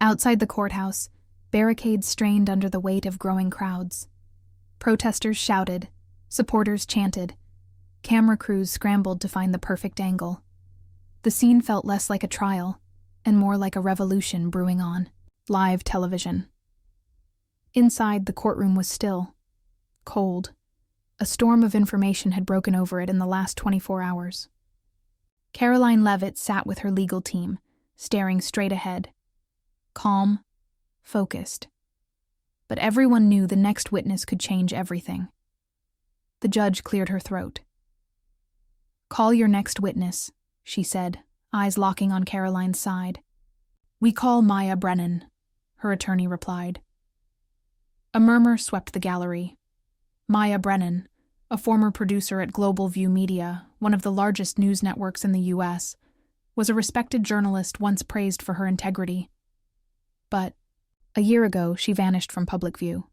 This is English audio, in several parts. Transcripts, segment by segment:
Outside the courthouse, barricades strained under the weight of growing crowds. Protesters shouted, supporters chanted, camera crews scrambled to find the perfect angle. The scene felt less like a trial and more like a revolution brewing on live television. Inside, the courtroom was still, cold. A storm of information had broken over it in the last 24 hours. Karoline Leavitt sat with her legal team, staring straight ahead. Calm, focused. But everyone knew the next witness could change everything. The judge cleared her throat. "Call your next witness," she said, eyes locking on Karoline's side. "We call Maya Brennan," her attorney replied. A murmur swept the gallery. Maya Brennan, a former producer at Global View Media, one of the largest news networks in the U.S., was a respected journalist once praised for her integrity. But a year ago, she vanished from public view.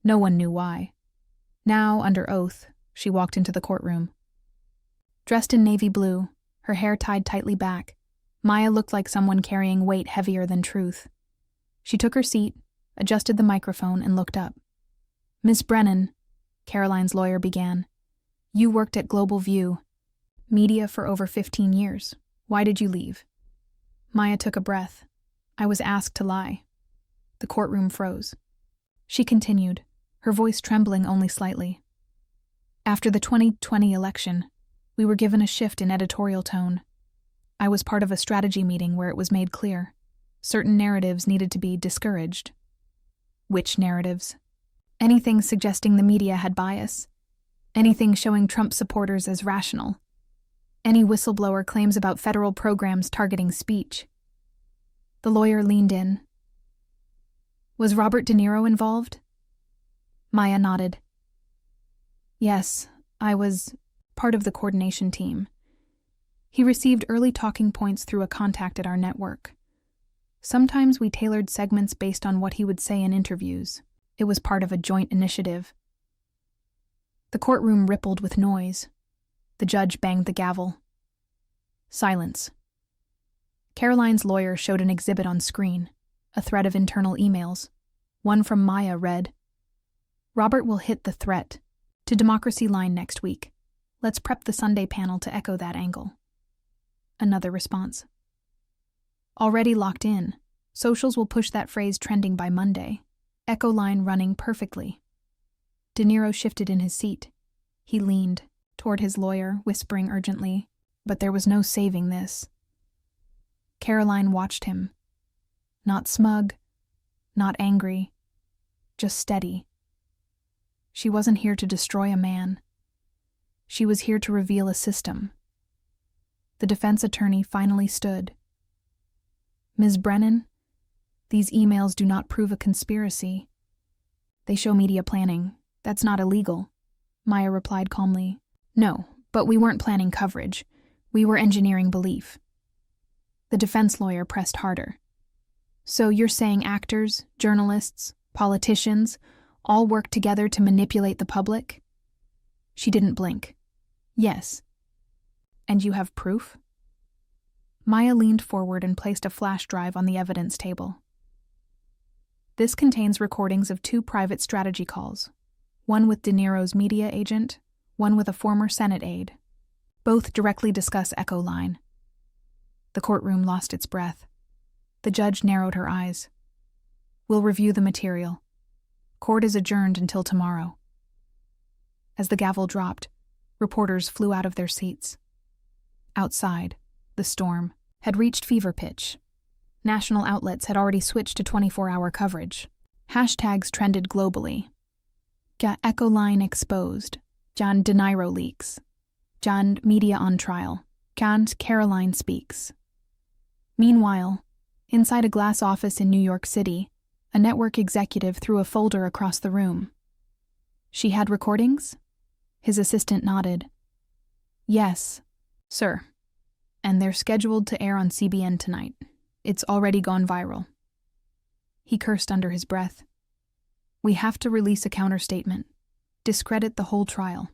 No one knew why. Now, under oath, she walked into the courtroom. Dressed in navy blue, her hair tied tightly back, Maya looked like someone carrying weight heavier than truth. She took her seat, adjusted the microphone, and looked up. "Miss Brennan," Karoline's lawyer began, "you worked at Global View Media for over 15 years. Why did you leave?" Maya took a breath. "I was asked to lie." The courtroom froze. She continued, her voice trembling only slightly. "After the 2020 election, we were given a shift in editorial tone. I was part of a strategy meeting where it was made clear certain narratives needed to be discouraged." "Which narratives?" "Anything suggesting the media had bias. Anything showing Trump supporters as rational. Any whistleblower claims about federal programs targeting speech." The lawyer leaned in. "Was Robert De Niro involved?" Maya nodded. "Yes, I was part of the coordination team. He received early talking points through a contact at our network. Sometimes we tailored segments based on what he would say in interviews. It was part of a joint initiative." The courtroom rippled with noise. The judge banged the gavel. Silence. Karoline's lawyer showed an exhibit on screen, a thread of internal emails. One from Maya read, "Robert will hit the threat to Democracy Line next week. Let's prep the Sunday panel to echo that angle." Another response. "Already locked in. Socials will push that phrase trending by Monday. Echo line running perfectly." De Niro shifted in his seat. He leaned toward his lawyer, whispering urgently, but there was no saving this. Karoline watched him. Not smug, not angry, just steady. She wasn't here to destroy a man. She was here to reveal a system. The defense attorney finally stood. "Ms. Brennan, these emails do not prove a conspiracy. They show media planning. That's not illegal," Maya replied calmly. "No, but we weren't planning coverage. We were engineering belief." The defense lawyer pressed harder. "So you're saying actors, journalists, politicians, all work together to manipulate the public?" She didn't blink. "Yes." "And you have proof?" Maya leaned forward and placed a flash drive on the evidence table. "This contains recordings of 2 private strategy calls, one with De Niro's media agent, one with a former Senate aide. Both directly discuss Echo Line." The courtroom lost its breath. The judge narrowed her eyes. "We'll review the material. Court is adjourned until tomorrow." As the gavel dropped, reporters flew out of their seats. Outside, the storm had reached fever pitch. National outlets had already switched to 24-hour coverage. Hashtags trended globally. "Ja Echo Line exposed," "Jan De Niro leaks," "Jan Media on trial," "Jan Karoline speaks." Meanwhile, inside a glass office in New York City, a network executive threw a folder across the room. "She had recordings?" His assistant nodded. "Yes, sir. And they're scheduled to air on CBN tonight. It's already gone viral." He cursed under his breath. "We have to release a counterstatement. Discredit the whole trial."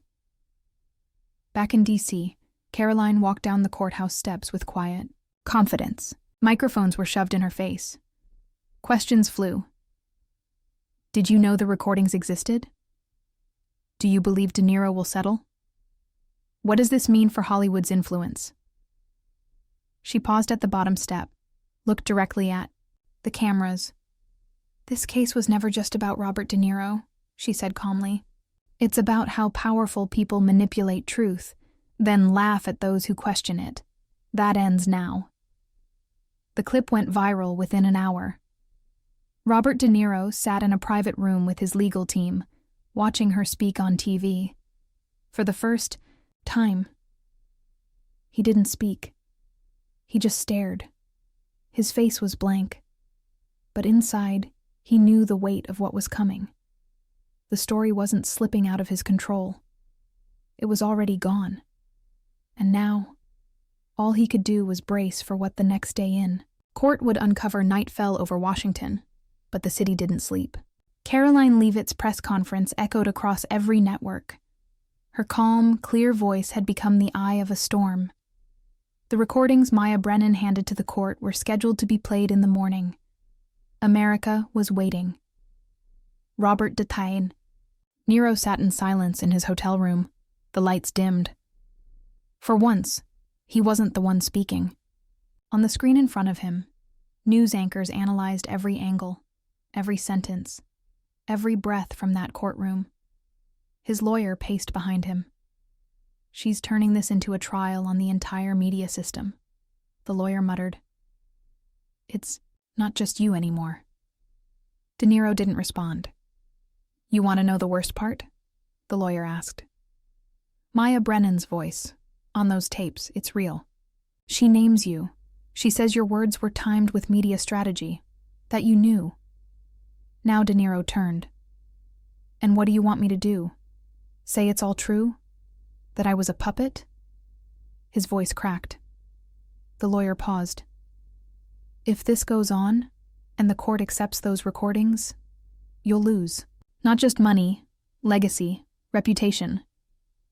Back in D.C., Karoline walked down the courthouse steps with quiet confidence. Microphones were shoved in her face. Questions flew. Did you know the recordings existed? Do you believe De Niro will settle? What does this mean for Hollywood's influence? She paused at the bottom step, looked directly at the cameras. This case was never just about Robert De Niro, she said calmly. It's about how powerful people manipulate truth, then laugh at those who question it. That ends now. The clip went viral within an hour. Robert De Niro sat in a private room with his legal team, watching her speak on TV. For the first time, he didn't speak. He just stared. His face was blank. But inside, he knew the weight of what was coming. The story wasn't slipping out of his control. It was already gone. And now, all he could do was brace for what the next day in. Court would uncover night fell over Washington, but the city didn't sleep. Karoline Leavitt's press conference echoed across every network. Her calm, clear voice had become the eye of a storm. The recordings Maya Brennan handed to the court were scheduled to be played in the morning. America was waiting. Robert detained. Niro sat in silence in his hotel room, the lights dimmed. For once, he wasn't the one speaking. On the screen in front of him, news anchors analyzed every angle, every sentence, every breath from that courtroom. His lawyer paced behind him. She's turning this into a trial on the entire media system, the lawyer muttered. It's not just you anymore. De Niro didn't respond. You want to know the worst part? The lawyer asked. Maya Brennan's voice. On those tapes, it's real. She names you. She says your words were timed with media strategy, that you knew. Now De Niro turned. And what do you want me to do? Say it's all true? That I was a puppet? His voice cracked. The lawyer paused. If this goes on, and the court accepts those recordings, you'll lose. Not just money, legacy, reputation.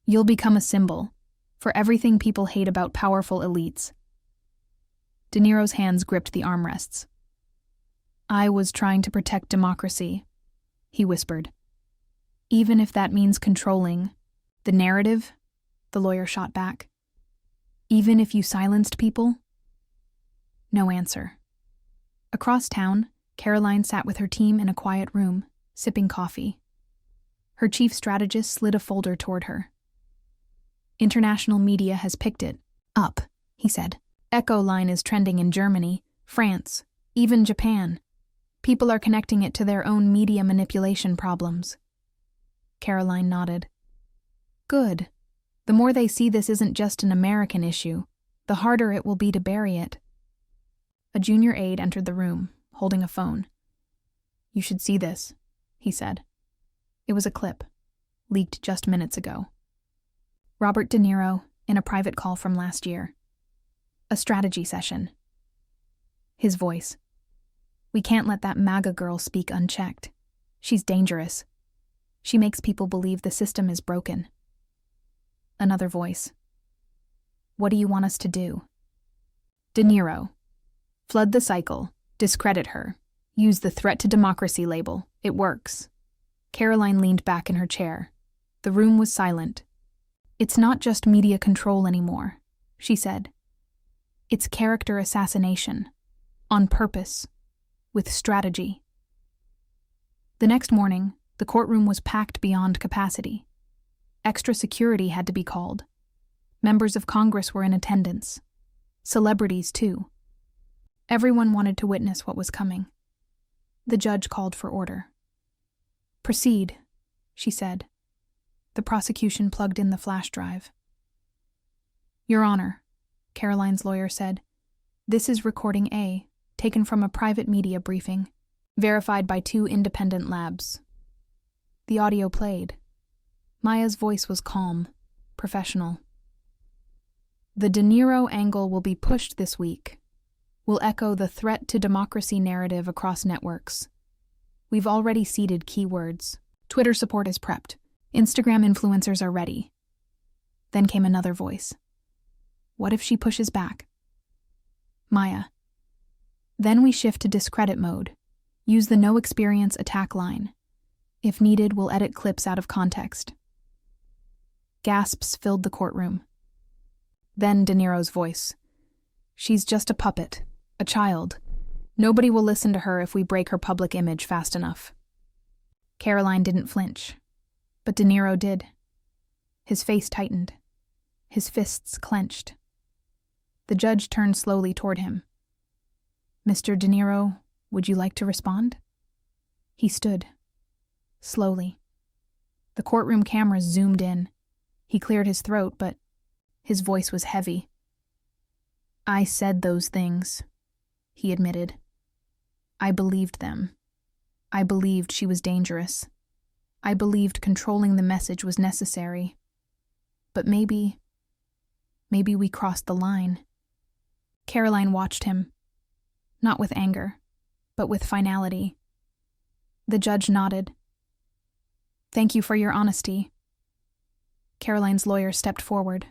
You'll become a symbol for everything people hate about powerful elites. De Niro's hands gripped the armrests. I was trying to protect democracy, he whispered. Even if that means controlling the narrative, the lawyer shot back. Even if you silenced people? No answer. Across town, Karoline sat with her team in a quiet room, sipping coffee. Her chief strategist slid a folder toward her. International media has picked it up, he said. Echo line is trending in Germany, France, even Japan. People are connecting it to their own media manipulation problems. Karoline nodded. Good. The more they see this isn't just an American issue, the harder it will be to bury it. A junior aide entered the room, holding a phone. You should see this, he said. It was a clip, leaked just minutes ago. Robert De Niro in a private call from last year. A strategy session. His voice. We can't let that MAGA girl speak unchecked. She's dangerous. She makes people believe the system is broken. Another voice. What do you want us to do? De Niro. Flood the cycle. Discredit her. Use the threat to democracy label. It works. Karoline leaned back in her chair. The room was silent. It's not just media control anymore, she said. It's character assassination. On purpose. With strategy. The next morning, the courtroom was packed beyond capacity. Extra security had to be called. Members of Congress were in attendance. Celebrities, too. Everyone wanted to witness what was coming. The judge called for order. Proceed, she said. The prosecution plugged in the flash drive. Your Honor, Karoline's lawyer said, this is recording A, taken from a private media briefing, verified by 2 independent labs. The audio played. Maya's voice was calm, professional. The De Niro angle will be pushed this week. Will echo the threat to democracy narrative across networks. We've already seeded keywords. Twitter support is prepped. Instagram influencers are ready. Then came another voice. What if she pushes back? Maya. Then we shift to discredit mode. Use the no experience attack line. If needed, we'll edit clips out of context. Gasps filled the courtroom. Then De Niro's voice. She's just a puppet, a child. Nobody will listen to her if we break her public image fast enough. Karoline didn't flinch, but De Niro did. His face tightened. His fists clenched. The judge turned slowly toward him. Mr. De Niro, would you like to respond? He stood. Slowly. The courtroom cameras zoomed in. He cleared his throat, but his voice was heavy. I said those things, he admitted. I believed them. I believed she was dangerous. I believed controlling the message was necessary. But maybe we crossed the line. Karoline watched him, not with anger, but with finality. The judge nodded. Thank you for your honesty. Karoline's lawyer stepped forward.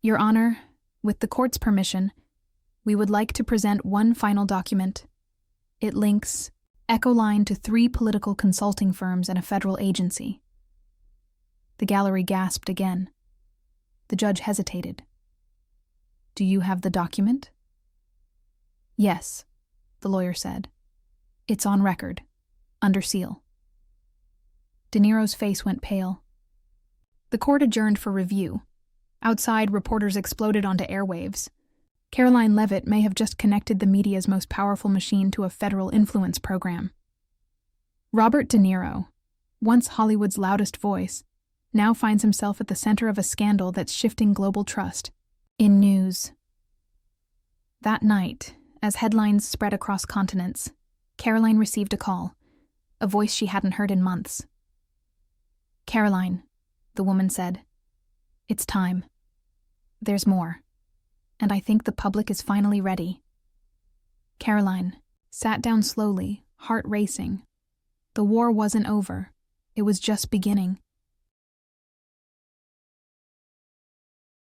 Your Honor, with the court's permission, we would like to present one final document. It links Echoline to 3 political consulting firms and a federal agency. The gallery gasped again. The judge hesitated. Do you have the document? Yes, the lawyer said. It's on record, under seal. De Niro's face went pale. The court adjourned for review. Outside, reporters exploded onto airwaves. Karoline Leavitt may have just connected the media's most powerful machine to a federal influence program. Robert De Niro, once Hollywood's loudest voice, now finds himself at the center of a scandal that's shifting global trust. In news. That night, as headlines spread across continents, Karoline received a call, a voice she hadn't heard in months. Karoline, the woman said, it's time. There's more. And I think the public is finally ready. Karoline sat down slowly, heart racing. The war wasn't over. It was just beginning.